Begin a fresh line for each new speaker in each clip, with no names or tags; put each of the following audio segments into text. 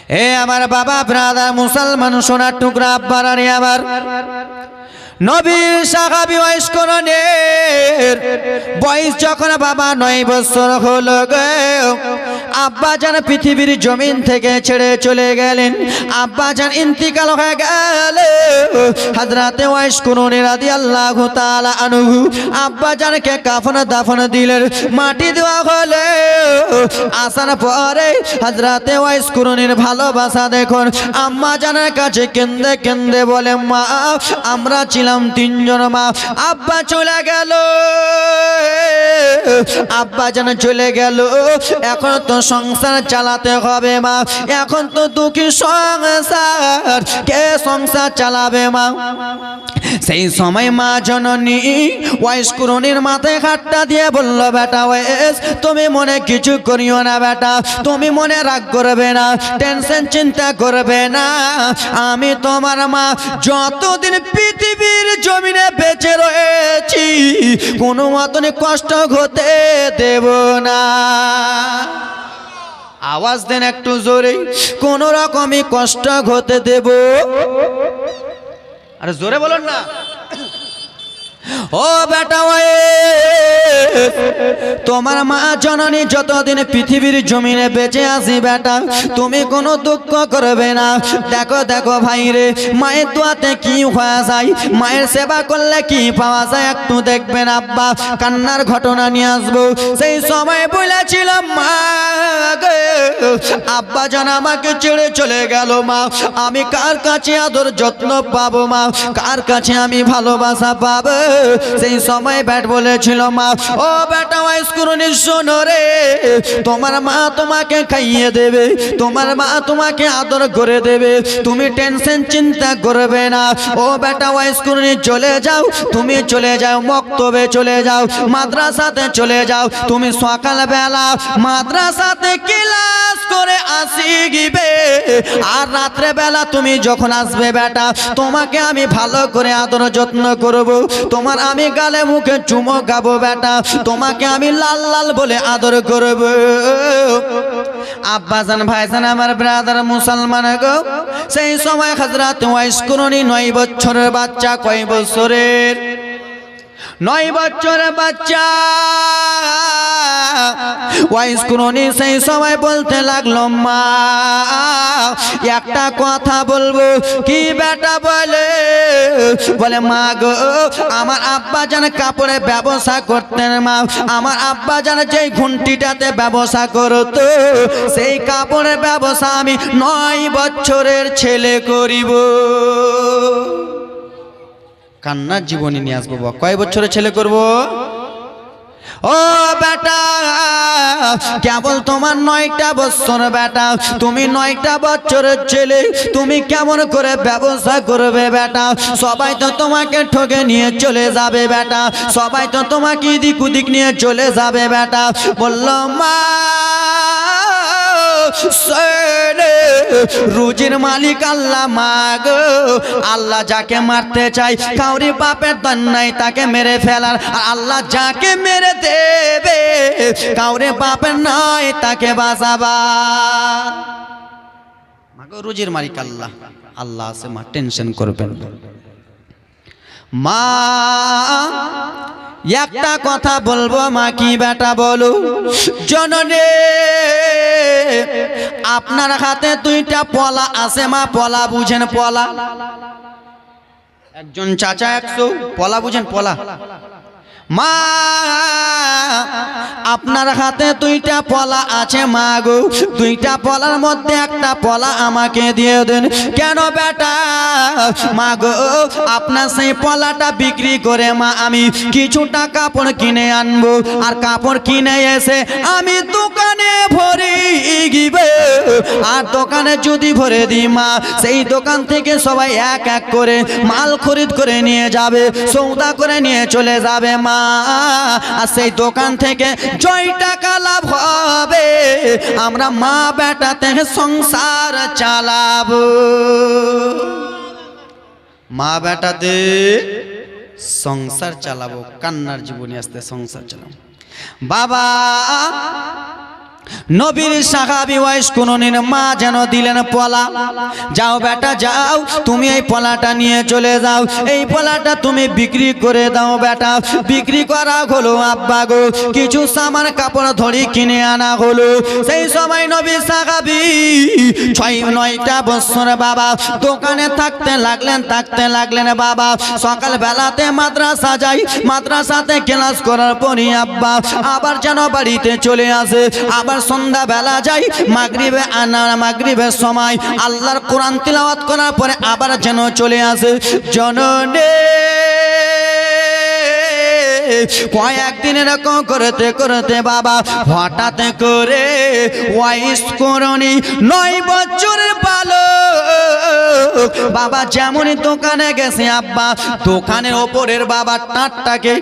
এ আমার বাবা ব্রাদার মুসলমান সোনার টুকরা আব্বারা রে আমার নবীর সাহাবী ওয়াইসকরণের বয়স যখন বাবা 9 বছর হলো গো, আব্বা জান পৃথিবীর জমিন থেকে ছেড়ে চলে গেলেন। আব্বা জান ইন্তিকাল হয়ে গেল। হযরতে ওয়াইসকরণী রাদিয়াল্লাহু তাআলা আনহু আব্বা জানকে কাফন দাফন দিলেন, মাটি দেওয়া হলো। আসার পরে হযরতে ওয়াইসকরণীর ভালোবাসা দেখুন, আম্মা জানের কাছে কেঁদে কেঁদে বলে, মা আমরা ছিলাম 3 জন মা, আব্বা চলে গেল। আব্বা যেন চলে গেল, এখন তো সংসার চালাতে হবে মা, এখন তো দুঃখী সংসার, কে সংসার চালাবে মা? সেই সময় মা জননী ওয়াইসকরণীর মাথায় হাতটা দিয়ে বলল, বেটা ওয়াইস তুমি মনে কিছু করিও না বেটা, তুমি মনে রাগ করবে না, টেনশন চিন্তা করবে না, আমি তোমার মা যতদিন পৃথিবীর জমিনে বেঁচে রয়েছি কোনো মতন কষ্ট হতে দেব না। আওয়াজ দেন একটু জোরে, কোন রকমই কষ্ট হতে দেব। আরে জোরে বলুন না। ও বেটা ওয়াইস তোমার মা জননী যতদিন পৃথিবীর জমিনে বেঁচে আছি বেটা তুমি কোনো দুঃখ করবে না। দেখো দেখো ভাই রে, মায়ের দোয়াতে কি হয়ে যায়, মায়ের সেবা করলে কি পাওয়া যায় একটু দেখবেন। আব্বা কান্নার ঘটনা নিয়ে আসবো। সেই সময় বলেছিলাম মা গো, আব্বা জান আমাকে ছেড়ে চলে গেল মা, আমি কার কাছে আদর যত্ন পাবো মা, কার কাছে আমি ভালোবাসা পাবো? সেই সময় ব্যাট বলেছিল, মা ও বেটা ওয়াইসকরণী শোনো রে, তোমার মা তোমাকে খাইয়ে দেবে, তোমার মা তোমাকে আদর করে দেবে, তুমি টেনশন চিন্তা করবে না। ও বেটা ওয়াইসকরণী চলে যাও, তুমি চলে যাও মক্তবে চলে যাও, মাদ্রাসাতে চলে যাও, তুমি সকালবেলা মাদ্রাসাতে ক্লাস করে আসিবে, আর রাত্রে বেলা তুমি যখন আসবে বেটা তোমাকে আমি ভালো করে আদর যত্ন করব, তোমার আমি গালে মুখে চুমো খাবো বেটা, তোমাকে আমি লাল লাল বলে আদর করব। আব্বাজান ভাইজান আমার ব্রাদার মুসলমান গো, সেই সময় হযরত ওয়াইসকরণী 9 বছরের বাচ্চা। কয় বছরের? 9 বছরের বাচ্চা। ওয়াইসকরণী সেই সময় বলতে লাগলো, মা একটা কথা বলবো। কি বেটা বলে? বলে মা গো আমার আব্বা জান কাপড়ের ব্যবসা করতেন মা, আমার আব্বা জান যেই ঘুন্টিটাতে ব্যবসা করতো সেই কাপড়ের ব্যবসা আমি 9 বছরের ছেলে করিব। কান্নার জীবনী নিয়ে আসবো। কয় বছরের ছেলে করব? ও বেটা কেবল তোমার 9টা বছর বেটা, তুমি 9টা বছরের ছেলে, তুমি কেমন করে ব্যবসা করবে বেটা? সবাই তো তোমাকে ঠকে নিয়ে চলে যাবে বেটা, সবাই তো তোমাকে এদিক ওদিক নিয়ে চলে যাবে বেটা। বলল মা রুজির মালিক আল্লাহ, মা গো আল্লাহ যাকে মারতে চাই কাউরি বাপের দান নাই তাকে মেরে ফেলার, আর আল্লাহ যাকে মেরে দেবে কাউরে বাপের নাই তাকে বাঁচাবার। মা গো রুজির মালিক আল্লাহ, আল্লাহ আছে মা, টেনশন করবেন না। মা একটা কথা বলবো মা। কি বেটা বলো? জননী আপনার হাতে 2টা পলা আছে মা, পলা বুঝেন? পলা একজন চাচা 100 পলা বুঝেন? পলা মা আপনার হাতে 2টা পলা আছে মা গো, 2টা পলার মধ্যে একটা পলা আমাকে দিয়ে দেন। কেন বেটা? মা গো আপনার সেই পলাটা বিক্রি করে মা আমি কিছুটা কাপড় কিনে আনবো, আর কাপড় কিনে এসে আমি দোকানে ভরে গিবে, আর দোকানে যদি ভরে দিই মা সেই দোকান থেকে সবাই এক এক করে মাল খরিদ করে নিয়ে যাবে, সৌদা করে নিয়ে চলে যাবে মা, আর সেই দোকান থেকে যই টাকা লাভ হবে আমরা মা বেটাতে সংসার চালাবো। মা বেটাতে সংসার চালাবো। কান্নার জীবনী আসতে সংসার চালাবো। বাবা নবীর সাহাবী ওয়াইস কোনদিন মা যেন দিলেন পলা, যাও বেটা যাও, তুমি এই পলাটা নিয়ে চলে যাও, এই পলাটা তুমি বিক্রি করে দাও বেটা। বিক্রি করা হলো আব্বা গো, কিছু সামান কাপড় ধরি কিনে আনা হলো। সেই সময় নবীর সাহাবী 6-9টা বছর বাবা দোকানে থাকতে লাগলেন বাবা। সকাল বেলাতে মাদ্রাসা যাই, মাদ্রাসাতে ক্লাস করার পরই আব্বা আবার যেন বাড়িতে চলে আসে। আবার সন্ধ্যা বেলা যাই, মাগরিবের সময় আল্লাহর কোরআন তিলাওয়াত করার পরে আবার যেন চলে আসে। জননে কয়েকদিন এরকম করতে করতে বাবা হঠাৎ করে ওয়াইস করনি 9 বছরের বালক বাবা যেমনই দোকানে গেছে আব্বা, দোকানের ওপরের বাবা টাটটাকে,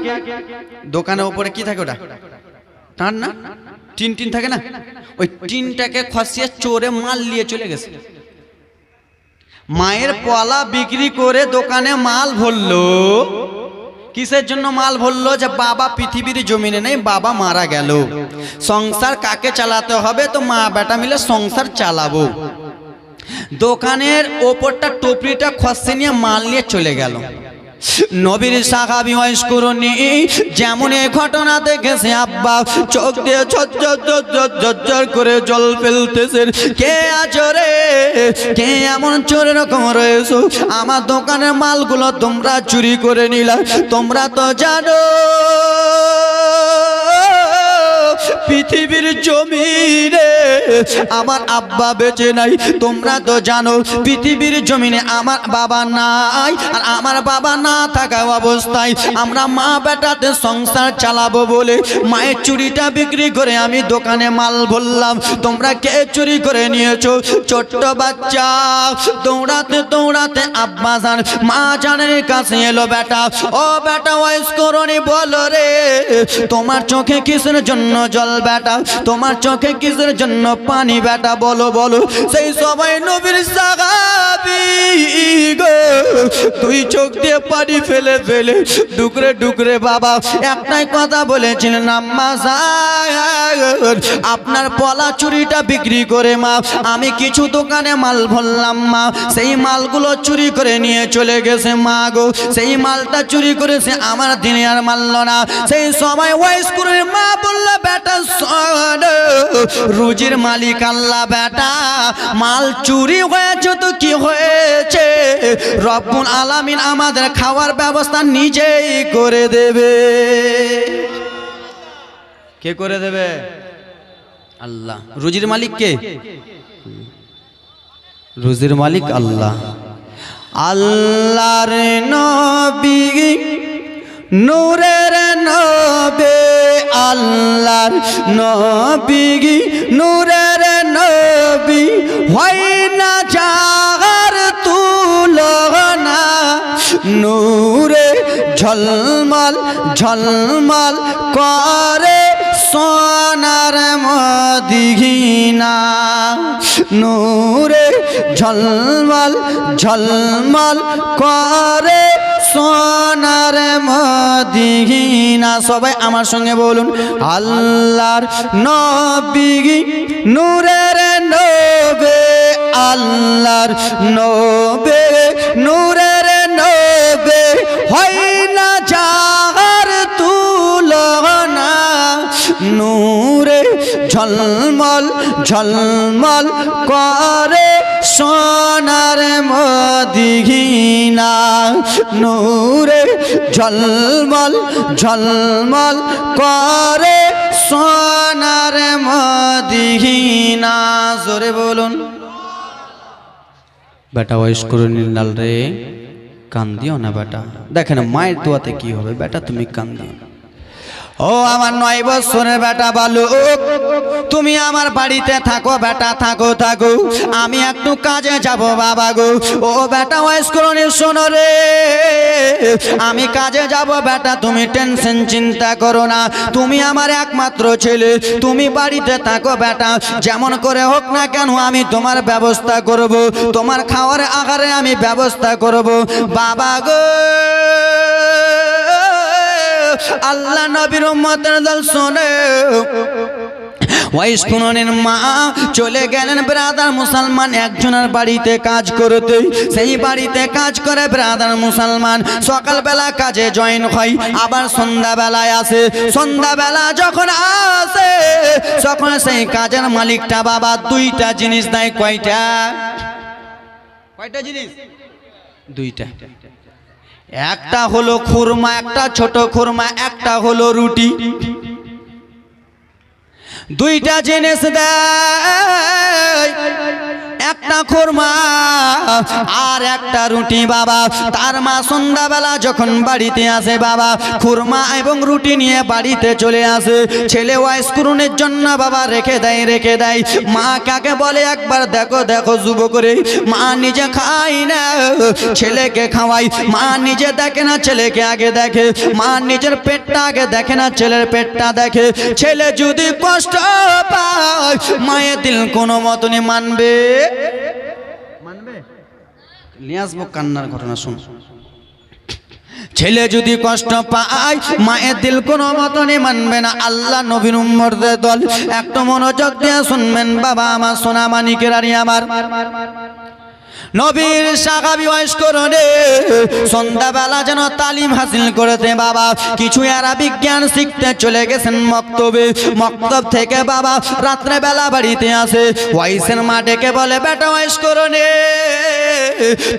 দোকানের ওপরে কি থাকে ওটা টান না, টিন থাকে না, ওই টিনটাকে খসিয়ে চোরে মাল নিয়ে চলে গেছে। মায়ের পলা বিক্রি করে দোকানে মাল ভরলো। কিসের জন্য মাল ভরলো? যে বাবা পৃথিবীর জমিনে নেই, বাবা মারা গেল, সংসার কাকে চালাতে হবে, তো মা বেটা মিলে সংসার চালাবো। দোকানের ওপরটা টপরিটা খসে নিয়ে মাল নিয়ে চলে গেল। নবীর সাহাবী ওয়াইস করনি যেমন এই ঘটনা দেখেছে আব্বা চোখ দিয়ে ঝরঝর করে জল ফেলতেছে। কে আচরে, কে এমন চোরের রকম রয়েছো, আমার দোকানের মালগুলো তোমরা চুরি করে নিলা। তোমরা তো জানো পৃথিবীর জমিনে আমার আব্বা বেঁচে নাই। তোমরা তো জানো পৃথিবীর জমিনে আমার বাবা নাই, আর আমার বাবা না থাকা অবস্থায় আমরা মা বেটাতে সংসার চালাবো বলে মায়ের চুরিটা বিক্রি করে আমি দোকানে মাল ভরলাম। তোমরা কে চুরি করে নিয়েছো? ছোট্ট বাচ্চা দৌড়াতে দৌড়াতে আব্বা জান মা জানের কাছে এলো। বেটা ও বেটা ওয়াইস করনি বলো রে, তোমার চোখে কিসের জন্য জল বেটা, তোমার চোখে কিসের জন্য পানি বেটা, বলো বলো। সেই সবাই নবীর সাহাবী গো তুই চোখ দিয়ে পানি ফেলে ফেলে ডুকরে ডুকরে বাবা একটাই কথা বলেছিলেন, আম্মা জান আপনার পলা চুরিটা বিক্রি করে মা আমি কিছু দোকানে মাল ভরলাম মা, সেই মালগুলো চুরি করে নিয়ে চলে গেছে মা গো। সেই মালটা চুরি করেছে, আমার দিনে আর মানল না। সেই সময় ওয়াইস করে মা বলল, বেটা রুজির মালিক আল্লাহ, বেটা মাল চুরি হয়েছে তো কি হয়েছে, রব্বুল আলামিন আমাদের খাওয়ার ব্যবস্থা নিজেই করে দেবে। কে করে দেবে? আল্লাহ। রুজির মালিক কে? রুজির মালিক আল্লাহ। আল্লাহর নবী নূরের নবী, আল্লাহর নবী নূরের নবী, হয় না যার তুলনা, নূরে ঝলমল ঝলমল করে সোনার মদিনা, নূরে ঝলমল ঝলমল করে সোনার মদিনা। সবাই আমার সঙ্গে বলুন, আল্লাহর নবী নূরের নবী, আল্লাহর নবী নূরের নবী, হয় না যার তুলনা, নূরে ঝলমল ঝলমল করে সোনার মদিনা, নূরে ঝলমল ঝলমল করে সোনার মদিনা। জোরে বলুন। বেটা ওয়াইস করে নিলাল রে, কান্দিও না বেটা। দেখেন মায়ের দোয়াতে কি হবে, বেটা তুমি কান্দিও না। ও আমার 9 বছরের বেটা বালক, তুমি আমার বাড়িতে থাকো বেটা, থাকো থাকো, আমি একটু কাজে যাব বাবা গো। ও বেটা ওয়াইস করনি শোনো রে, আমি কাজে যাব বেটা, তুমি টেনশন চিন্তা করো না, তুমি আমার একমাত্র ছেলে, তুমি বাড়িতে থাকো বেটা, যেমন করে হোক না কেন আমি তোমার ব্যবস্থা করব, তোমার খাওয়ার আহারে আমি ব্যবস্থা করব বাবা গো। আল্লাহ নবীর উম্মতের দল শোনে, ওয়াইস কুরনের মা চলে গেলেন ব্রাদার মুসলমান একজনের বাড়িতে কাজ করতে। সেই বাড়িতে কাজ করে ব্রাদার মুসলমান সকালবেলা কাজে জয়েন হয়, আবার সন্ধ্যাবেলায় আসে। সন্ধ্যাবেলা যখন আসে তখন সেই কাজের মালিকটা বাবা দুইটা জিনিস দেয়। কয়টা? কয়টা জিনিস? দুইটা। একটা হলো খুরমা, একটা ছোট খুরমা, একটা হলো রুটি। দুইটা জিনিস দেয়, একটা খুরমা আর একটা রুটি বাবা। তার মা সন্ধ্যাবেলা যখন বাড়িতে আসে বাবা খুরমা এবং রুটি নিয়ে বাড়িতে চলে আসে। ছেলে ওয়াইস কুরনের জন্য বাবা রেখে দেয়। মা কাকে বলে একবার দেখো দেখো যুব করে, মা নিজে খায় না ছেলেকে খাওয়াই। মা নিজে দেখে না ছেলেকে আগে দেখে, মা নিজের পেটটা আগে দেখে না ছেলের পেটটা দেখে। ছেলে যদি কষ্ট পায় মায়ের দিল কোনো মতনই মানবে। নিয়ে আসবো কান্নার ঘটনা শুন। ছেলে যদি কষ্ট পায় মায়ের দিল কোনো মতনই মানবে না। আল্লাহ নবীর উম্মতদের দল একটু মনোযোগ দিয়ে শুনবেন বাবা আমার সোনা মানিকের আরি আমার। নবীর সাহাবী ওয়াইস করনে সন্ধ্যাবেলা যেন তালিম হাসিল করেছে বাবা, কিছু আরবি জ্ঞান শিখতে চলে গেছেন মক্তবে। মক্তব থেকে বাবা রাত্রেবেলা বাড়িতে আসে। ওয়াইসের মা ডেকে বলে, বেটা ওয়াইস করনে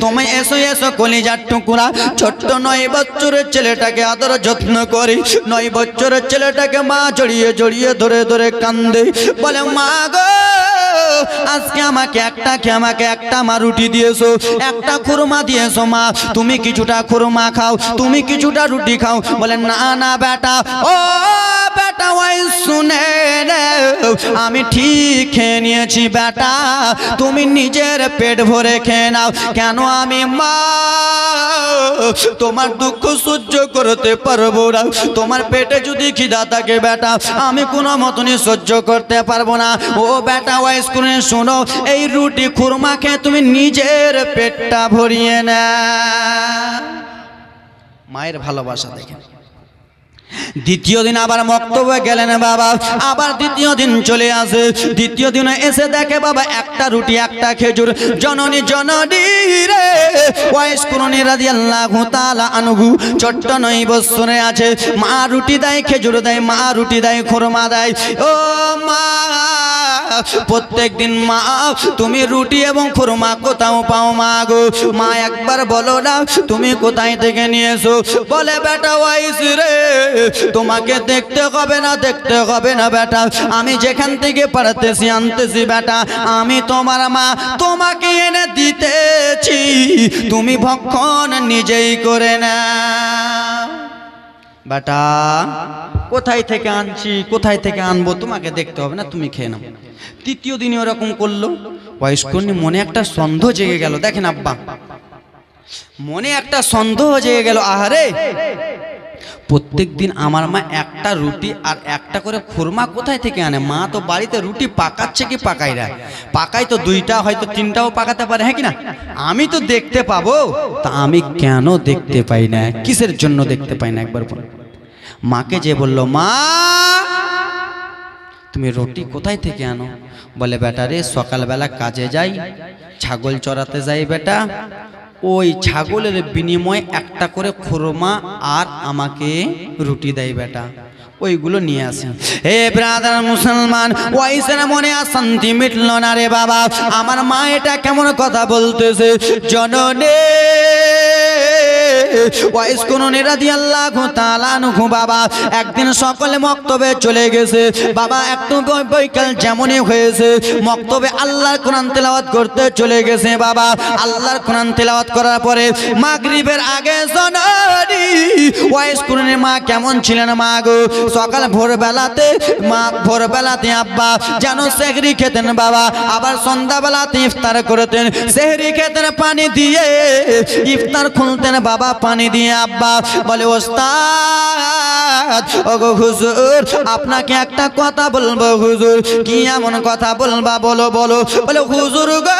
তুমি এসো এসো কলিজার টুকরা। ছোট্ট 9 বছরের ছেলেটাকে আদর যত্ন করে। 9 বছরের ছেলেটাকে মা জড়িয়ে জড়িয়ে ধরে ধরে কান্দে, বলে মা গো আজকে আমাকে একটা মা রুটি দিয়েছো, একটা খুরমা দিয়েছো মা, তুমি কিছুটা খুরমা খাও, তুমি কিছুটা রুটি খাও। বলে না না বেটা, ও বেটা ওই শুনে আমি ঠিক খেয়ে নিয়েছি বেটা, তুমি নিজের পেট ভরে খেয়ে নাও। কেন আমি মা তোমার দুঃখ সহ্য করতে পারবো না। তোমার পেটে যদি খিদা থাকে বেটা আমি কোনো মতনই সহ্য করতে পারবো না। ও বেটা ওয়াইস করে শোনো, এই রুটি খুরমা খেয়ে তুমি নিজের পেটটা ভরিয়ে না। মায়ের ভালোবাসা দেখেন। দ্বিতীয় দিন আবার মক্তবে গেলেন বাবা, আবার দ্বিতীয় দিন চলে আসে। দ্বিতীয় দিনে এসে দেখে বাবা একটা রুটি একটা খেজুর। জননী রে ওয়াইস কুরনি রাদিয়াল্লাহু তাআলা আনহু ছোট্ট 9 বছরে আছে। মা রুটি দেয়, খেজুর দেয়, মা রুটি দেয়, খুরমা দেয়। ও মা প্রত্যেক দিন মা তুমি রুটি এবং খুরমা কোথাও পাও মা গো? মা একবার বলো না তুমি কোথায় থেকে নিয়েছো? বলে বেটা ওয়াইস রে তোমাকে দেখতে হবে না বেটা, আমি যেখান থেকে পারতেছি আনতেছি বেটা। আমি তোমার মা, তোমাকে এনে দিতেছি, তুমি ভক্ষণ নিজেই করে না। বেটা কোথায় থেকে আনছি, কোথায় থেকে আনবো তোমাকে দেখতে হবে না, তুমি খেয়ে নাও। তৃতীয় দিনে ওরকম করলো। বয়স্কর্ণী মনে একটা সন্দেহ জেগে গেল। দেখেন আব্বা, মনে একটা সন্দেহ জেগে গেল। আহারে প্রত্যেক দিন আমার মা একটা রুটি আর একটা করে খুরমা কোথায় থেকে আনে? মা তো বাড়িতে রুটি পাকাচ্ছে কি পাকাই না? পাকাই তো 2টা হয়তো 3টাও পাকাতে পারে, হ্যাঁ কি না? আমি তো দেখতে পাবো, তা আমি কেন দেখতে পাই না? কিসের জন্য দেখতে পাই না একবার বল। মাকে যে বলল, মা তুমি রুটি কোথায় থেকে আনো? বলে বেটা রে সকালবেলা কাজে যাই, ছাগল চড়াতে যাই বেটা, ওই ছাগলের বিনিময়ে একটা করে খুরমা আর আমাকে রুটি দেয় বেটা, ওইগুলো নিয়ে আসে। হে ব্রাদার মুসলমান, ওয়াইসের মনে আর শান্তি মিটল না রে বাবা। আমার মা এটা কেমন কথা বলতেছে? জননী ওয়াইস কুরনি রাদিয়াল্লাহু তাআলা আনহু বাবা একদিন সকলে মক্তবে চলে গেছে বাবা। একটু বৈকাল যেমনই হয়েছে মক্তবে আল্লাহর কোরআন তেলাওয়াত করতে চলে গেছে বাবা। আল্লাহর কোরআন তেলাওয়াত করার পরে মাগরিবের আগে জননী ওয়াইস কুরনির মা কেমন ছিলেন মা গো? সকাল ভোরবেলাতে আব্বা যেন সেহরি খেতেন বাবা, আবার সন্ধ্যাবেলাতে ইফতার করতেন। সেহরি খেতেন পানি দিয়ে, ইফতার খুলতেন বাবা পানি দিয়ে। আব্বা বলে, ওস্তাদ ওগো হুজুর আপনাকে একটা কথা বলবো হুজুর। কি এমন কথা বলবা? বলো বলো। বলে হুজুর গো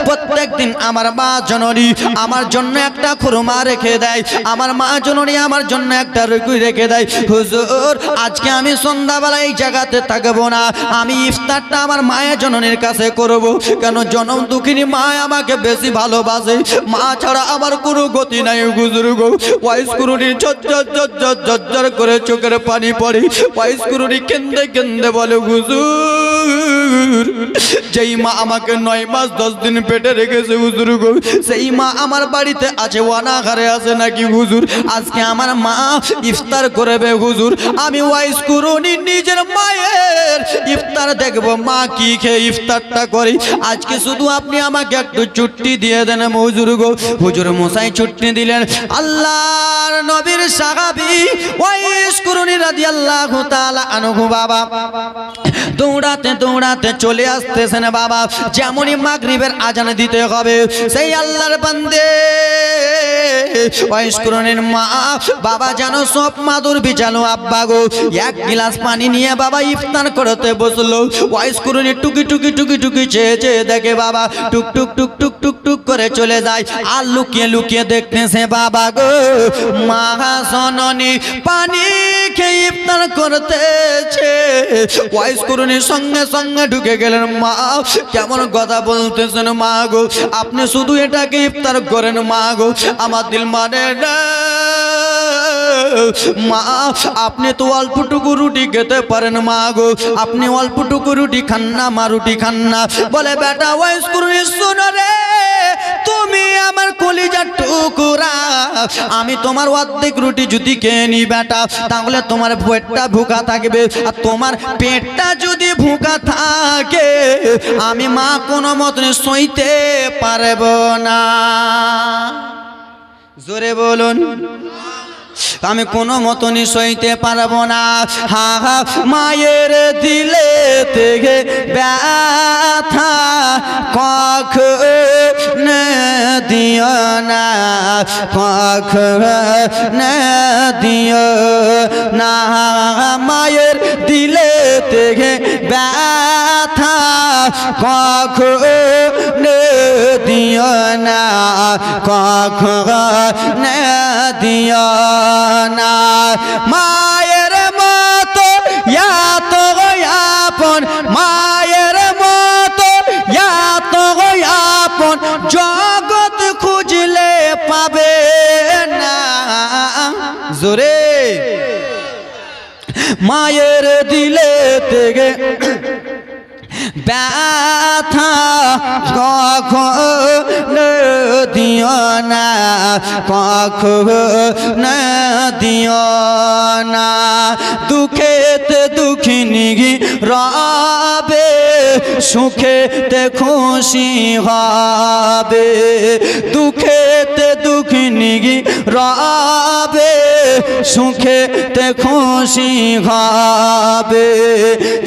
প্রত্যেক প্রত্যেকদিন আমার মা জননী আমার জন্য একটা খুরমা রেখে দেয়, আমার মা জননী আমার জন্য একটা রুটি রেখে দেয়। হুজুর আজকে আমি সন্ধ্যাবেলা এই জায়গাতে থাকবো না, আমি ইফতারটা আমার মায়ের জননীর কাছে করব। কেন জনম দুঃখিনী মা আমাকে বেশি ভালোবাসে, মা ছাড়া আমার কোনো গতি নাই। হুজুর গো ওয়াইস কুরুনি ঝরঝর করে চোখের পানি পড়ে, ওয়াইস কুরুনি কেন্দে কেন্দে বলে হুজুর যেই মা আমাকে 9 মাস 10 দিন পেটে রেখেছে হুজুর গো, সেই মা আমার বাড়িতে আছে, অনাহারে আছে নাকি হুজুর? আজকে আমার মা ইফতার করবে হুজুর, আমি ওয়াইস কুরুনি নিজের মায়ের ইফতার দেখব, মা কি খেয়ে ইফতারটা করি। আজকে শুধু আপনি আমাকে একটু ছুটি দিয়ে দেন হুজুর গো। হুজুর মশাই ছুটি দিলেন। আল্লাহর নবীর সাহাবী ওয়াইস কুরুনি রাদিয়াল্লাহু তাআলা আনহু বাবা দৌড়াতে দৌড়াতে চলে আসতেছেন বাবা। যেমনই মাগরিবের আজান দিতে হবে, সেই আল্লাহর বান্দে ওয়াইস কুরুনির মা বাবা যেন সব মাদুর বিছালো। আব্বা গো এক গ্লাস পানি নিয়ে বাবা ইফতার করতে বসলো। ওয়াইস কুরুনি টুকি টুকি টুকি টুকি চেয়ে চেয়ে দেখে বাবা টুক টুক টুক টুক টুক টুক করে চলে যায়। আর লুকিয়ে লুকিয়ে দেখতেছে বাবা গো মা জননী পানি খেয়ে ইফতার করতেছে। ওয়াইস কুরুনির সঙ্গে সঙ্গে ঢুকে গেলেন। মা কেমন কথা বলতেছেন মা গো, আপনি শুধু এটাকে ইফতার করেন মা গো, আমার দিল মানে না মা। আপনি তো অল্পটুকু রুটি খেতে পারেন মা গো, আপনি অল্পটুকু রুটি খান না মা, রুটি খান না। বলে বেটা ওয়াইস কুরুনি শোনো রে, তুমি আমার কলিজার টুকরা, আমি তোমার অর্ধেক রুটি যদি খেয়ে নি বেটা, তাহলে তোমার পেটটা ভুকা থাকবে। আর তোমার পেটটা যদি ভুকা থাকে আমি মা কোনো মতন সইতে পারব না। জোরে বলুন, আমি কোনো মতনই সইতে পারবো না। হা হা মায়ের দিলে থেকে ব্যথা কখনো দিও না, কখনো দিও না। মায়ের দিলে থেকে ব্যথা কখনো দিও না, কখনো দিও না। মায়ের মতো এত আপন, মায়ের মতো এত আপন জগৎ খুঁজলে পাবে না। জোরে মায়ের দিলে থেকে ব্যথা কখনো দিও না, কখনো দিও না। দুঃখেতে দুঃখিনী রবে, সুখেতে খুশি হবে। দুঃখেতে দুঃখিনী রবে, সুখেতে খুশি হবে।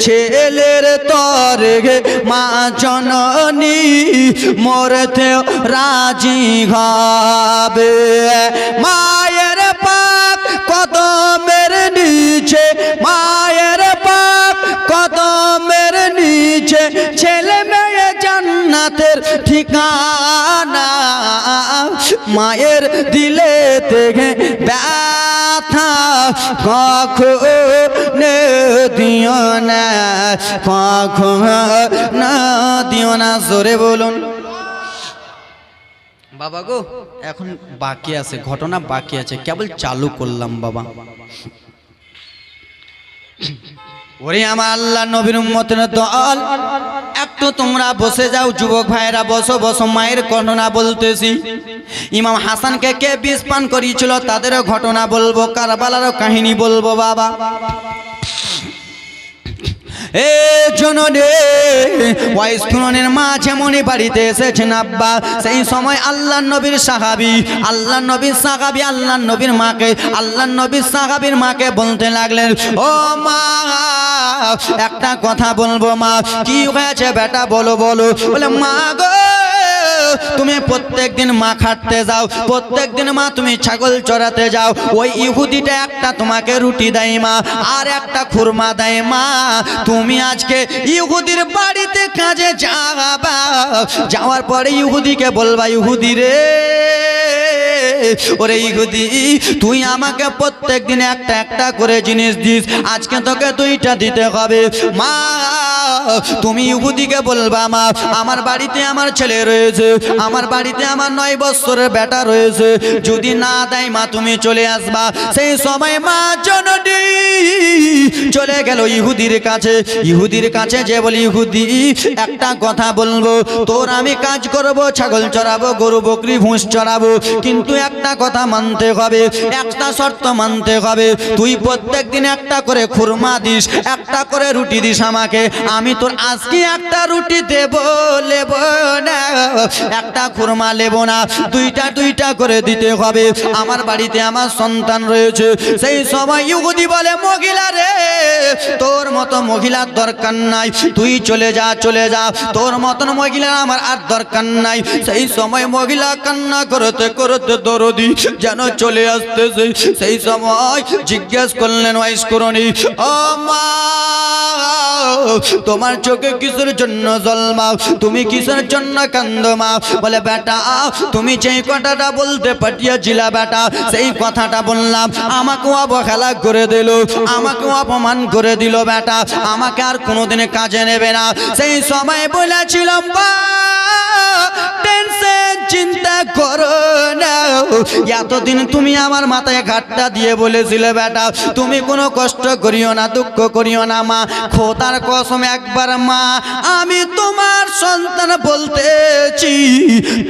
ছেলের তরে মা জননী মরতে রাজি হবে। মায়ের পাক কদমের নিচে, মায়ের পাক কদমের নিচে, ছেলে মেয়ে জান্নাতের ঠিকানা। মায়ের দিলে থেকে ব্যথা কখনো দিও না, কখনো দিও না। জোরে বলুন বাবা গো। এখন বাকি আছে, ঘটনা বাকি আছে, কেবল চালু করলাম বাবা। ওরে আমার আল্লাহ নবীর উম্মতের দল, একটু তোমরা বসে যাও, যুবক ভাইরা বসো বসো। মায়ের ঘটনা বলতেছি। ইমাম হাসানকে কে বিষ পান করিয়েছিল তাদেরও ঘটনা বলবো, কারবালারও কাহিনী বলবো বাবা। এ জননে ওয়াইস কুরুনির মা যেমনই বাড়িতে এসেছেন আব্বা, সেই সময় আল্লাহ নবীর সাহাবী, আল্লাহ নবীর সাহাবী আল্লাহ নবীর মাকে, আল্লাহ নবীর সাহাবীর মাকে বলতে লাগলেন, ও মা একটা কথা বলবো মা। কি হয়েছে বেটা বলো বলো। বলে মা গো তুমি প্রত্যেকদিন মা খাটতে যাও, প্রত্যেকদিন মা তুমি ছাগল চড়াতে যাও, ওই ইহুদিটা একটা তোমাকে রুটি দেয় মা, আর একটা খুরমা দেয় মা। তুমি আজকে ইহুদির বাড়িতে কাজে যাবা, যাওয়ার পরে ইহুদিকে বলবা, ইহুদি রে, ওরে ইহুদি, তুই আমাকে প্রত্যেক দিন একটা একটা করে জিনিস দিস, আজকে তোকে দুইটা দিতে হবে। মা তুমি ইহুদিকে বলবা, মা আমার বাড়িতে আমার ছেলে রয়েছে, আমার বাড়িতে আমার 9 বছরের বেটা রয়েছে, যদি না দেয় মা তুমি চলে আসবা। সেই সময় মা জননী চলে গেল ইহুদির কাছে। ইহুদির কাছে যে বলি, ইহুদি একটা কথা বলবো, তোর আমি কাজ করব, ছাগল চড়াবো, গরু বকরি ভুঁস চড়াবো, কিন্তু একটা কথা মানতে হবে, একটা শর্ত মানতে হবে, তুই প্রত্যেক দিন একটা করে খুরমা দিস, একটা করে রুটি দিস আমাকে, আমি তোর আজকে একটা রুটি দেব নেব না, একটা খুরমা নেব না, দুইটা দুইটা করে দিতে হবে, আমার বাড়িতে আমার সন্তান রয়েছে। সেই সময় ইহুদি বলে, মহিলা রে, তোর মতো মহিলার দরকার নাই, তুই চলে যা, চলে যা, তোর মতন মহিলা আমার আর দরকার নাই। সেই সময় মহিলা কান্না করতে করতে দরদি যেন চলে আসতেছে। সেই সময় জিজ্ঞেস করলেন ওয়াইস করনি, ও মা, তোমার চোখে কিসের জন্য জল মা, তুমি কিসের জন্য কান্দো মা? বলে, বেটা তুমি যেই কথাটা বলতে পাঠিয়েছিলা বেটা, সেই কথাটা বললাম, আমাকেও অবহেলা করে দিল, আমাকেও অপমান করে দিল বেটা, আমাকে আর কোনোদিন কাজে নেবে না। সেই সময় বলেছিলাম, বা টেনশন চিন্তা করো না, এতদিন তুমি আমার মাথায় ঘাটটা দিয়ে বলেছিলে বেটা, তুমি কোনো কষ্ট করিও না, দুঃখ করিও না মা, খোদার কসম একবার মা, আমি তোমার সন্তান বলতেছি,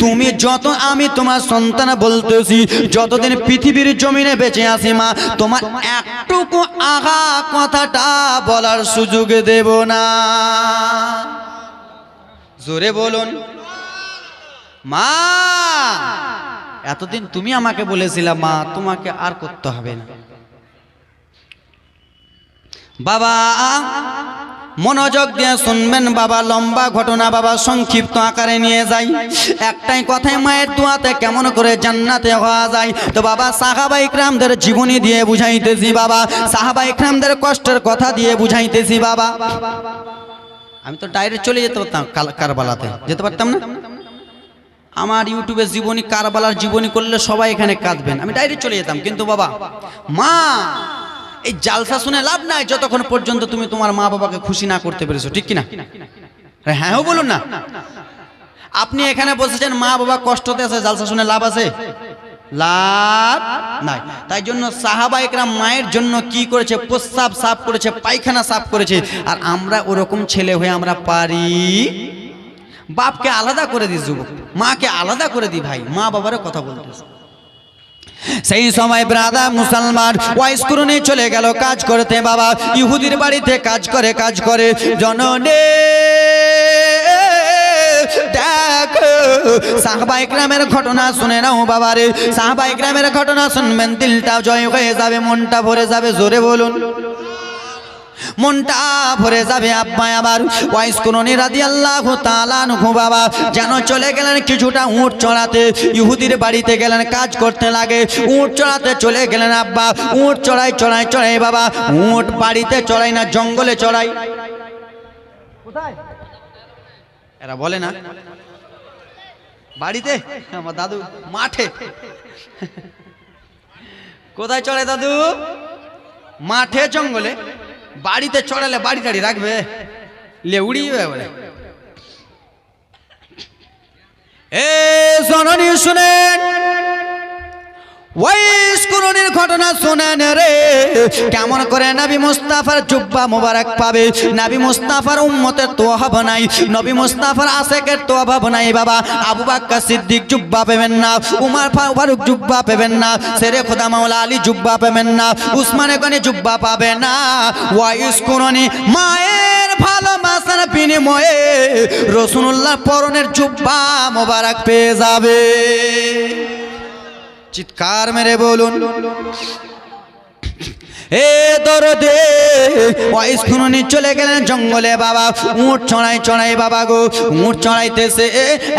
তুমি যত, আমি তোমার সন্তান বলতেছি, যতদিন পৃথিবীর জমিনে বেঁচে আছি মা, তোমার একটুকু আগা কথাটা বলার সুযোগ দেব না। জোরে বলুন, মা এতদিন তুমি আমাকে বলেছিলা মা, তোমাকে আর করতে হবে না। বাবা মনোযোগ দিয়ে শুনবেন বাবা, লম্বা ঘটনা বাবা সংক্ষিপ্ত আকারে নিয়ে যাই। একটাই কথায় মায়ের দোয়াতে কেমন করে জান্নাতে হওয়া যায়। তো বাবা সাহাবা ইকরামদের জীবনী দিয়ে বুঝাইতেছি বাবা, সাহাবা ইকরামদের কষ্টের কথা দিয়ে বুঝাইতেছি বাবা। আমি তো ডাইরেক্ট চলে যেতে পারতাম কারবালাতে, যেতে পারতাম না? আমার ইউটিউবে জীবনী, কারবালার জীবনী করলে সবাই এখানে কাঁদবেন, আমি ডাইরেক্ট চলে যেতাম। কিন্তু বাবা মা, এই জালসা শুনে লাভ নাই যতক্ষণ পর্যন্ত তুমি তোমার মা বাবাকে খুশি না করতে পেরেছো, ঠিক কিনা? হ্যাঁ বলুন না। আপনি এখানে বসেছেন, মা বাবা কষ্টতে আছে, জালসা শুনে লাভ আছে? লাভ নাই। তাই জন্য সাহাবা ইকরাম মায়ের জন্য কি করেছে, প্রস্রাব সাফ করেছে, পায়খানা সাফ করেছে। আর আমরা ওরকম ছেলে হয়ে আমরা পারি? বাপকে আলাদা করে দিই, যুবক মাকে আলাদা করে দিই, ভাই মা বাবার কথা বলতেছে। সেই সময় ব্রাদার মুসলমান ওয়াইস কুরুনি চলে গেল কাজ করতে বাবা, ইহুদির বাড়িতে কাজ করে জননে দেখো সাহাবা ইকরামের ঘটনা শুনে নাও বাবারে, সাহাবা ইকরামের ঘটনা শুনবেন, দিলটা জয় হয়ে যাবে, মনটা ভরে যাবে। জোরে বলুন, মনটা ভরে যাবে। আব্বা আবার ওয়াইস কুরুনি রাদিয়াল্লাহু তাআলা আনহু বাবা যেন চলে গেলেন কিছুটা উট চড়াতে, ইহুদির বাড়িতে গেলেন কাজ করতে লাগে, উট চড়াতে চলে গেলেন আব্বা। উট চড়াই বাবা, উট বাড়িতে চড়াই না, জঙ্গলে চড়াই। কোথায় এরা বলে না? বাড়িতে, আমার দাদু মাঠে। কোথায় চড়াই দাদু? মাঠে, জঙ্গলে। বাড়িতে চড়ালে বাড়ি টাড়ি রাখবে, লে উড়িয়ে বলে। এ জননী শুনেন, ওয়াইস কুরুনির ঘটনা শুনেন রে, কেমন করে নবী মুস্তাফার জুব্বা মোবারক পাবে। নবী মুস্তাফার উম্মতের তো অভাব নাই, নবী মুস্তাফার আশেকের তো অভাব নাই বাবা। আবু বকর সিদ্দিক জুব্বা পাবেন না, উমর ফারুক জুব্বা পাবেন না, শেরে খোদা মাওলা আলী জুব্বা পাবেন না, উসমান গনি জুব্বা পাবে না। ওয়াইস কুরুনি মায়ের ভালোবাসার বিনিময়ে রাসূলুল্লাহ পরনের জুব্বা মোবারক পেয়ে যাবে। চিৎকার মেরে বলুন। এ দরদে ওয়াইস খুননি চলে গেলেন জঙ্গলে বাবা। উট চড়াই চড়াই বাবা গো, উট চড়াইতেছে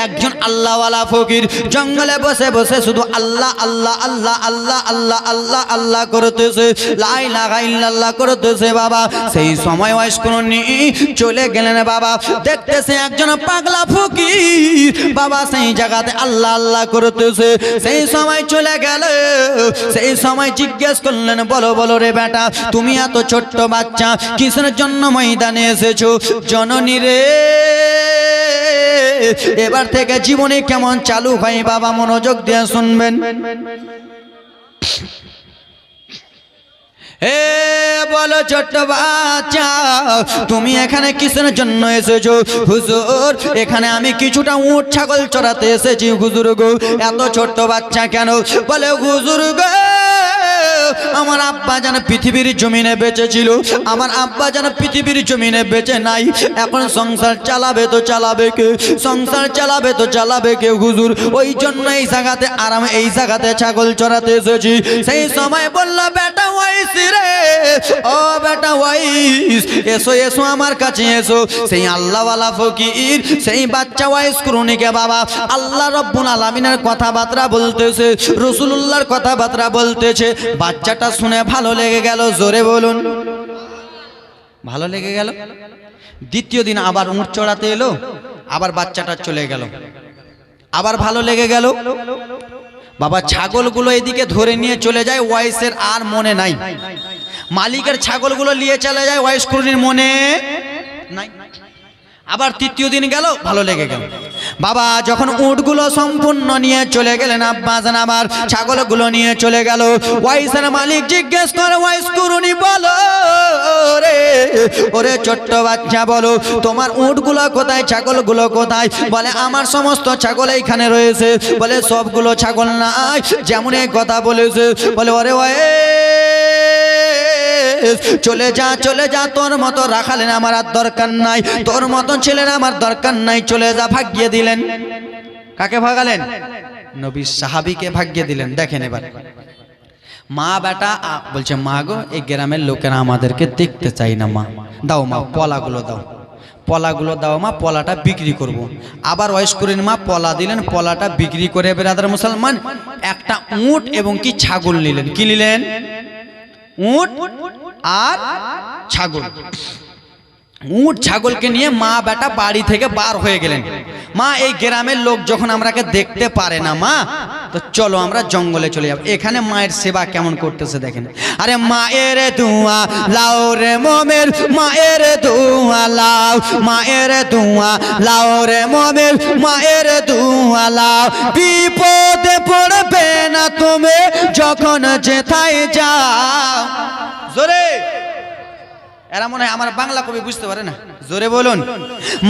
একজন আল্লাহওয়ালা ফকির। জঙ্গলে বসে বসে শুধু আল্লাহ আল্লাহ আল্লাহ আল্লাহ আল্লাহ আল্লাহ আল্লাহ করতেছে, লা ইলাহা ইল্লাল্লাহ করতেছে বাবা। সেই সময় ওয়াইস খুননি চলে গেলেন বাবা, দেখতেছে একজন পাগলা ফকির বাবা সেই জায়গাতে আল্লাহ আল্লাহ করতেছে। সেই সময় চলে গেল, সেই সময় জিজ্ঞেস করলেন, বলো বলো রে বেটা, তুমি এত ছোট্ট বাচ্চা কিসের জন্য ময়দানে এসেছো? জননী রে, এবার থেকে জীবনে কেমন চালু হয় বাবা, মনোযোগ দিয়ে শুনবেন। এ বলো ছোট্ট বাচ্চা, তুমি এখানে কিসের জন্য এসেছো? হুজুর, এখানে আমি কিছুটা উট ছাগল চড়াতে এসেছি হুজুর গো। এত ছোট্ট বাচ্চা কেন? বলে হুজুর গো, আমার আব্বা যেন পৃথিবীর জমিনে বেঁচে ছিল, আমার আব্বা যেন পৃথিবীর জমিনে বেঁচে নাই। এখন সংসার চালাবে তো চালাবে কে? সংসার চালাবে তো চালাবে কে হুজুর? ওই জন্য এই জায়গাতে আরাম, এই জায়গাতে ছাগল চড়াতে এসেছি। সেই সময় বলল, বেটা ওয়াইস রে, ও বেটা ওয়াইস, এসো এসো আমার কাছে এসো। সেই আল্লাহওয়ালা ফকির সেই বাচ্চা ওয়াইস খুননিকে বাবা আল্লাহ রব্বুল আলামিনের কথাবার্তা বলতেছে, রাসূলুল্লাহর কথাবার্তা বলতেছে। বাচ্চাটা শুনে ভালো লেগে গেল, জোরে বলুন ভালো লেগে গেল। দ্বিতীয় দিন আবার উট চড়াতে এলো, আবার বাচ্চাটা চলে গেল, আবার ভালো লেগে গেল বাবা। ছাগলগুলো এদিকে ধরে নিয়ে চলে যায়, ওয়াইসের আর মনে নাই। মালিকের ছাগলগুলো নিয়ে চলে যায়, ওয়াইস খুননির মনে নাই। আবার তৃতীয় দিন গেল, ভালো লেগে গেল বাবা। যখন উটগুলো সম্পূর্ণ নিয়ে চলে গেলেন আব্বাজান, আমার ছাগলগুলো নিয়ে চলে গেল। ওয়াইসের মালিক জিজ্ঞেস করে, ওয়াইস খুননি বলো রে, ওরে ছোট্ট বাচ্চা বলো, তোমার উটগুলো কোথায়, ছাগলগুলো কোথায়? বলে আমার সমস্ত ছাগল এইখানে রয়েছে। বলে সবগুলো ছাগল নাই, যেমন এই কথা বলেছে। বলে ওরে চলে যা চলে যা, তোর মতো রাখালেন আমার আর দরকার নাই, তোর মতো ছিলেন আমার দরকার নাই, চলে যা। ভাগিয়ে দিলেন। কাকে ভাগালেন? নবীর সাহাবীকে ভাগিয়ে দিলেন। দেখেন এবার মা বেটা বলছে, মা গো, এই গ্রামের লোকেরা আমাদেরকে দেখতে চাই না, মা দাও, মা পলাগুলো দাও, পলাগুলো দাও মা, পলাটা বিক্রি করব। আবার ওয়াইস করেন মা, পলা দিলেন, পলাটা বিক্রি করে বেরাদার মুসলমান একটা উট এবং কি ছাগল নিলেন। কি নিলেন? উট আর ছাগল। উট ছাগলকে নিয়ে মা বেটা বাড়ি থেকে বার হয়ে গেলেন। মা, এই গ্রামের লোক যখন আমরাকে দেখতে পারে না মা, তো চলো আমরা জঙ্গলে চলে যাব। এখানে মায়ের সেবা কেমন করতেছে দেখেন। আরে মায়ের দুয়া লাও রে মোমের, মায়ের দুয়া লাও, মায়ের দুয়া লাও রে মোমের, মায়ের দুয়া লাও। বিপদে পড়বে না তুমি যখন যেথায় যাও। জোরে, এরা মনে হয় আমার বাংলা কবি বুঝতে পারে না, জোরে বলুন।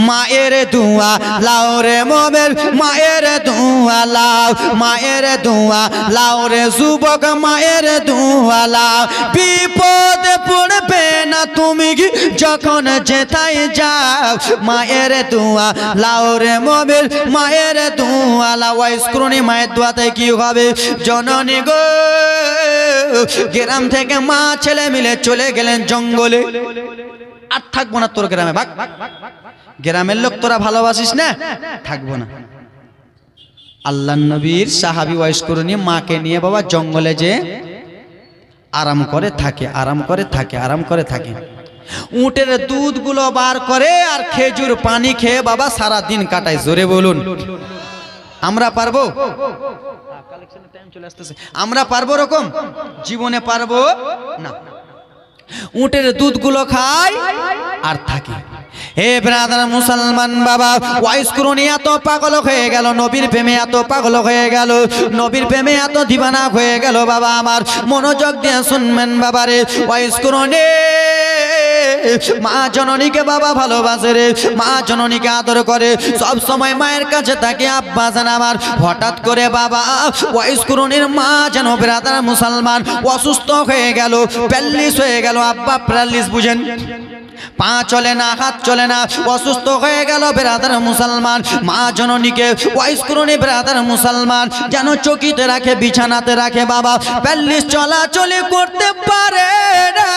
মায়ের দুয়া লাও রে মোমের, মায়ের দুয়া লাও, মায়ের দুয়া লাও রে যুবক, মায়ের দুয়া লাও। বিপদে পড়বে না তুমি যখন যেথায় যাও, মায়ের দুয়া লাও রে মোমের, মায়ের দুয়া লাও। ওয়াইস খুননি মায়ের দোয়াতে কি হবে? জননী গো, গ্রাম থেকে মা ছেলে মিলে চলে গেলেন জঙ্গলে। আর থাকবো না তোর গ্রামে, ভাগ। গ্রামের লোক তোরা ভালোবাসিস না, থাকবো না। আল্লাহ নবীর সাহাবী ওয়াইস খুননি মাকে নিয়ে বাবা জঙ্গলে যে আরাম করে থাকে, আরাম করে থাকে, আরাম করে থাকে। উটের দুধগুলো বার করে আর খেজুর পানি খেয়ে বাবা সারা দিন কাটায়। জোরে বলুন, আমরা পারবো? আমরা পারবো? রকম জীবনে পারবো না। উটের দুধগুলো খায় আর থাকে। হে ব্রাদার মুসলমান বাবা, ওয়াইস খুননি এত পাগল হয়ে গেল, নবীর প্রেমে এত পাগল হয়ে গেল, নবীর প্রেমে এত দিবানা হয়ে গেল বাবা আমার। মনোযোগ দিয়ে শুনবেন বাবারে। ওয়াইস খুননি মা জননীকে বাবা ভালোবাসে রে, মা জননীকে আদর করে, সব সময় মায়ের কাছে থাকে আব্বাজান আমার। হঠাৎ করে বাবা ওয়াইস খুননির মা যেন ব্রাদার মুসলমান অসুস্থ হয়ে গেল, প্যারালিস হয়ে গেল। আব্বা প্যারালিস বুঝেন? পা চলে না, হাত চলে না, অসুস্থ হয়ে গেল ব্রাদার মুসলমান। মা জননীকে ওয়াইজ করুনি ব্রাদার মুসলমান, যেন চকিতে রাখে, বিছানাতে রাখে বাবা, প্যালিশ চলাচলি করতে পারে না।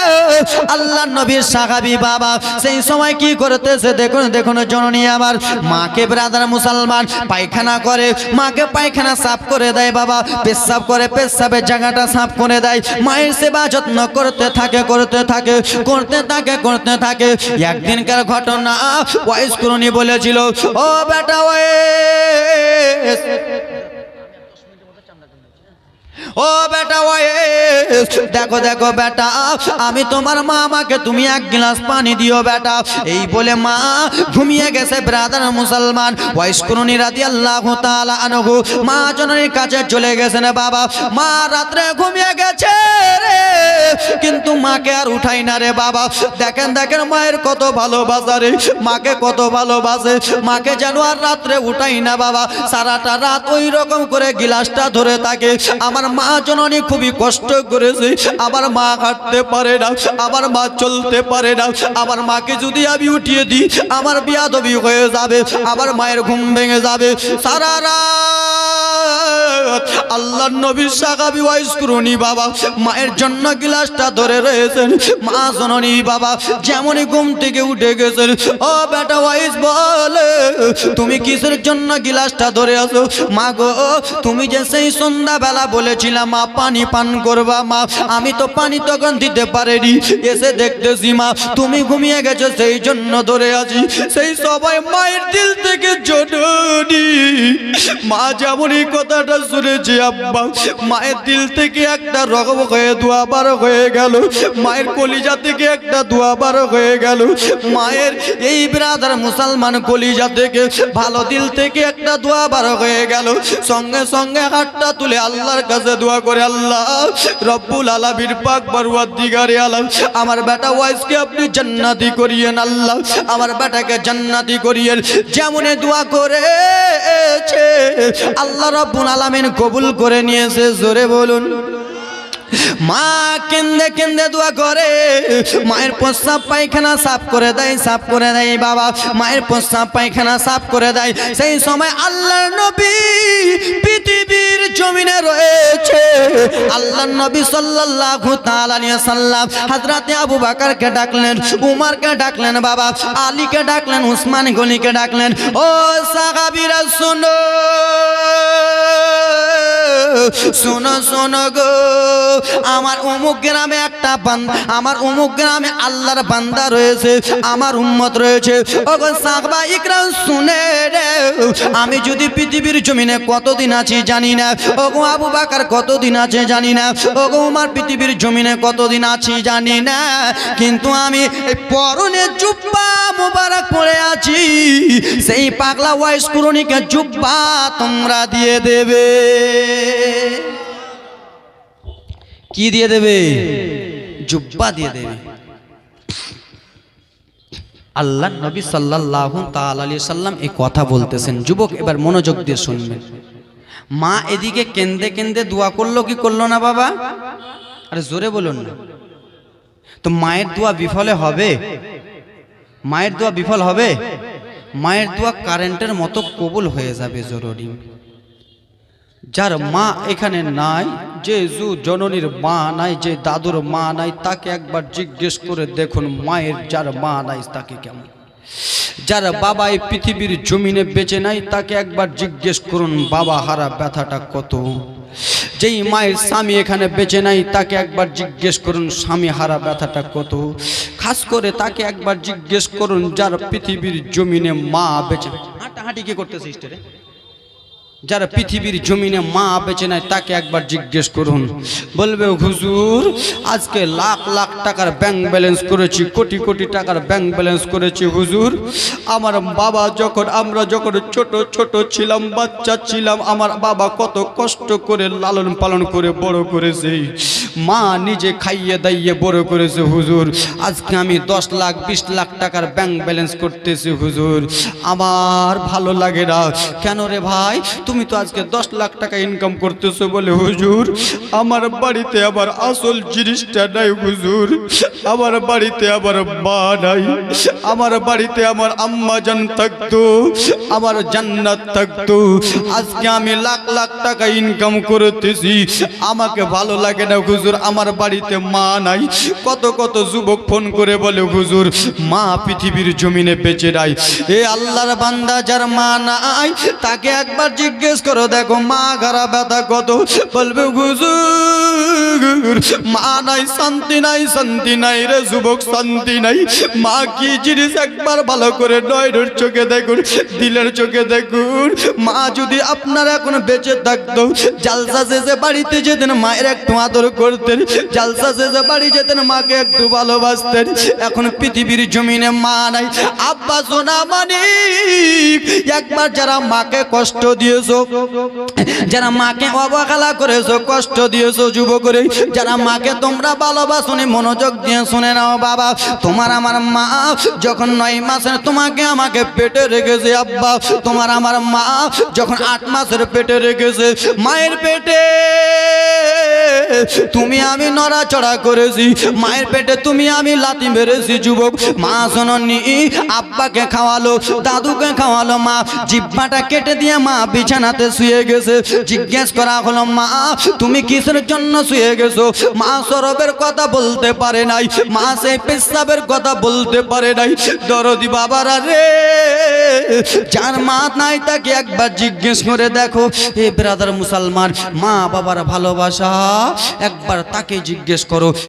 আল্লাহ নবীর সাহাবী বাবা সেই সময় কি করতেছে দেখুন, দেখুন জননী আমার। মাকে ব্রাদার মুসলমান পায়খানা করে, মাকে পায়খানা সাফ করে দেয় বাবা, পেশাব করে, পেশাবের জায়গাটা সাফ করে দেয়। মায়ের সেবা যত্ন করতে থাকে, করতে থাকে, করতে থাকে, করতে থাকে। একদিনকার ঘটনা ওয়াইজ করুনি বলেছিল, ও বেটা ওয়াইজ, ও বেটা ওয়াইস, দেখো দেখো বেটা, আমি তোমার মা, আমাকে তুমি এক গ্লাস পানি দিও বেটা। এই বলে মা ঘুমিয়ে গেছে ব্রাদার মুসলমান। ওয়াইস করুনি রাদিয়াল্লাহু তাআলা আনহু মা জননীর কাছে চলে গেছেন বাবা। মা রাত্রে ঘুমিয়ে গেছে রে, কিন্তু মাকে আর উঠাই না রে বাবা। দেখেন দেখেন মায়ের কত ভালোবাসা রে, মাকে কত ভালোবাসে। মাকে যেন আর রাত্রে উঠাই না বাবা, সারাটা রাত ওই রকম করে গিলাসটা ধরে থাকে। আমার মা জননী খুবই কষ্ট করেছে। আমার মা হাঁটতে পারে না, আমার মা চলতে পারে না। আমার মাকে যদি আমি উঠিয়ে দিই আমার বিয়াদবি হয়ে যাবে, আমার মায়ের ঘুম ভেঙে যাবে। সারা রাত আল্লাহর নবীর সাহাবী ওয়াইজ করুনি বাবা মায়ের জন্য গিলাসটা ধরে রয়েছেন। মা জননী বাবা যেমনই ঘুম থেকে উঠে গেছেন, ও বেটা ওয়াইজ বলে, তুমি কিসের জন্য গিলাসটা ধরে আছো? মা গো, তুমি যে সেই সন্ধ্যাবেলা বলেছিলাম মা পানি পান করবা, মা আমি তো পানি তখন দিতে পারিনি, এসে দেখতেছি মা তুমি ঘুমিয়ে গেছো, সেই জন্য ধরে আছি। সেই সবাই মায়ের দিল থেকে জননী মা যেমন এই কথাটা শুনেছে আব্বা, মায়ের দিল থেকে একটা রকম হয়ে দোয়া বার হয়ে গেল, মায়ের কলিজা থেকে একটা দোয়া বার হয়ে গেল। মায়ের এই ব্রাদার মুসলমান কলিজা থেকে, ভালো দিল থেকে একটা দোয়া বার হয়ে গেল। সঙ্গে সঙ্গে হাতটা তুলে আল্লাহর কাছে দোয়া করে, আল্লাহ রব্বুল আলামিন পাক পরওয়ারদিগারে আলম, আমার বেটা ওয়াইসকে আপনি জান্নাতি করিয়েন আল্লাহ, আমার বেটাকে জান্নাতি করিয়েন। যেমন দোয়া করেছে আল্লাহ রব্বুল আলামিন কবুল করে নিয়েছে। জোরে বলুন। মা কেন্দে কেন্দে দোয়া করে, মায়ের প্রস্রাব পায়খানা সাফ করে দেয়, সাফ করে দেয় বাবা, মায়ের প্রস্রাব পায়খানা সাফ করে দেয়। সেই সময় আল্লাহর নবী পৃথিবীর জমিনে রয়েছে। আল্লাহর নবী সাল্লাল্লাহু তাআলা আলাইহি সাল্লাম হযরতে আবু বকরকে ডাকলেন, উমরকে ডাকলেন বাবা, আলীকে ডাকলেন, উসমান গনিকে ডাকলেন। ও সাহাবীরা শোনো, শোনো শোনো গো, আমার অমুক গ্রামে একটা বান্দা, আমার অমুক গ্রামে আল্লাহর বান্দা রয়েছে, আমার উম্মত রয়েছে। ওগো সাহাবা ইকরাম শুনে রে, আমি যদি পৃথিবীর জমিনে কতদিন আছি জানি না, ওগো আবু বকর কতদিন আছে জানি না, ওগো উমর পৃথিবীর জমিনে কতদিন আছি জানি না, কিন্তু আমি পরনে জুব্বা মুবারক পরে আছি। সেই পাগলা ওয়াইস কুরনিকে জুব্বা তোমরা দিয়ে দেবে। কি দিয়ে দেবে? জুব্বা দিয়ে দেবে। আল্লাহ নবী সাল্লাল্লাহু তাআলা আলাইহি সাল্লাম এই কথা বলতেছেন। যুবক এবার মনোযোগ দিয়ে শুনবেন। মা এদিকে কেন্দে কেন্দে দোয়া করলো কি করলো না বাবা? আরে জোরে বলুন না। তো মায়ের দোয়া বিফলে হবে? মায়ের দোয়া বিফল হবে? মায়ের দোয়া কারেন্টের মতো কবুল হয়ে যাবে জরুরি। যার মা এখানে নাই, যে জননীর মা নাই, যে দাদুর মা নাই, তাকে একবার জিজ্ঞেস করে দেখুন মায়ের যার মা নাই তাকে কেমন। যার বাবা এই পৃথিবীর জমিনে বেঁচে নাই তাকে একবার জিজ্ঞেস করুন বাবা হারা ব্যথাটা কত। যেই মায়ের স্বামী এখানে বেঁচে নাই তাকে একবার জিজ্ঞেস করুন স্বামী হারা ব্যথাটা কত। খাস করে তাকে একবার জিজ্ঞেস করুন যার পৃথিবীর জমিনে মা বেঁচে। হাঁটাহাঁটি কি করতেছে স্টেরে? যারা পৃথিবীর জমিনে মা বেঁচে নাই তাকে একবার জিজ্ঞেস করুন, বলবে হুজুর আজকে লাখ লাখ টাকার ব্যাংক ব্যালেন্স করেছি, কোটি কোটি টাকার ব্যাংক ব্যালেন্স করেছি হুজুর। আমার বাবা আমরা যখন ছোট ছোট ছিলাম, বাচ্চা ছিলাম, আমার বাবা কত কষ্ট করে লালন পালন করে বড় করেছে মা নিজে খাইয়ে দাইয়ে বড় করেছে হুজুর। আজকে আমি 10 লাখ 20 লাখ টাকার ব্যাংক ব্যালেন্স করতেছি হুজুর, আমার ভালো লাগে না। কেন রে ভাই, তুমি তো আজকে 10 লাখ টাকা ইনকাম করতেছো বলে হুজুর, আমার বাড়িতে আবার আসল জিনিসটা নাই হুজুর, আমার বাড়িতে আবার মা নাই, আমার বাড়িতে আমার আম্মা জান থাকতো, আমার জান্নাত থাকতো। আজকে আমি লাখ লাখ টাকা ইনকাম করতেছি, আমাকে ভালো লাগে না হুজুর, আমার বাড়িতে মা নাই। কত কত যুবক ফোন করে বলে হুজুর মা পৃথিবীর জমিনে বেঁচে নাই। এ আল্লাহর বান্দা, যার মা নাই তাকে একবার জিজ্ঞেস করো, দেখো মা গারা ব্যথা কত। বলবে হুজুর মা নাই, শান্তি নাই, শান্তি নাই রে যুবক, শান্তি নাই। মা কি জিনিস একবার ভালো করে নয়নের চোখে দেখুন, দিলের চোখে দেখুন। মা যদি আপনার এখন বেঁচে থাকতো, জালসা শেষে বাড়িতে যেতেন, মায়ের একটু আদর করতেন, জালসা শেষে বাড়ি যেতেন, মাকে একটু ভালোবাসতেন। এখন পৃথিবীর জমিনে মা নাই। আব্বা সোনা মানিক, একবার যারা মাকে কষ্ট দিয়েছো, যারা মাকে অবহেলা করেছো, কষ্ট দিয়েছো যুবকরে, যারা মাকে তোমরা ভালোবাসোনি, মনোযোগ দিয়ে শুনে নাও বাবা। তোমার আমার মা যখন 9 মাসের তোমাকে আমাকে পেটে রেখেছে আব্বা, তোমার আমার মা যখন 8 মাসের পেটে রেখেছে, মায়ের পেটে তুমি আমি নড়াচড়া করেছি, মায়ের পেটে তুমি আমি লাথি মেরেছি যুবক। মা শোনি, আব্বাকে খাওয়ালো, দাদুকে খাওয়ালো, মা জিহ্বাটা কেটে দিয়ে মা বিছানাতে শুয়ে গেছে। জিজ্ঞেস করা হলো মা তুমি কিসের জন্য শুয়ে গেছো? মা সরবের কথা বলতে পারে নাই, মা সেই পেশাবের কথা বলতে পারে নাই। দরদি বাবারা রে, যার মা নাই তাকে একবার জিজ্ঞেস করে দেখো। হে ব্রাদার মুসলমান, মা বাবার ভালোবাসা একবার তাকে জিজ্ঞেস করো।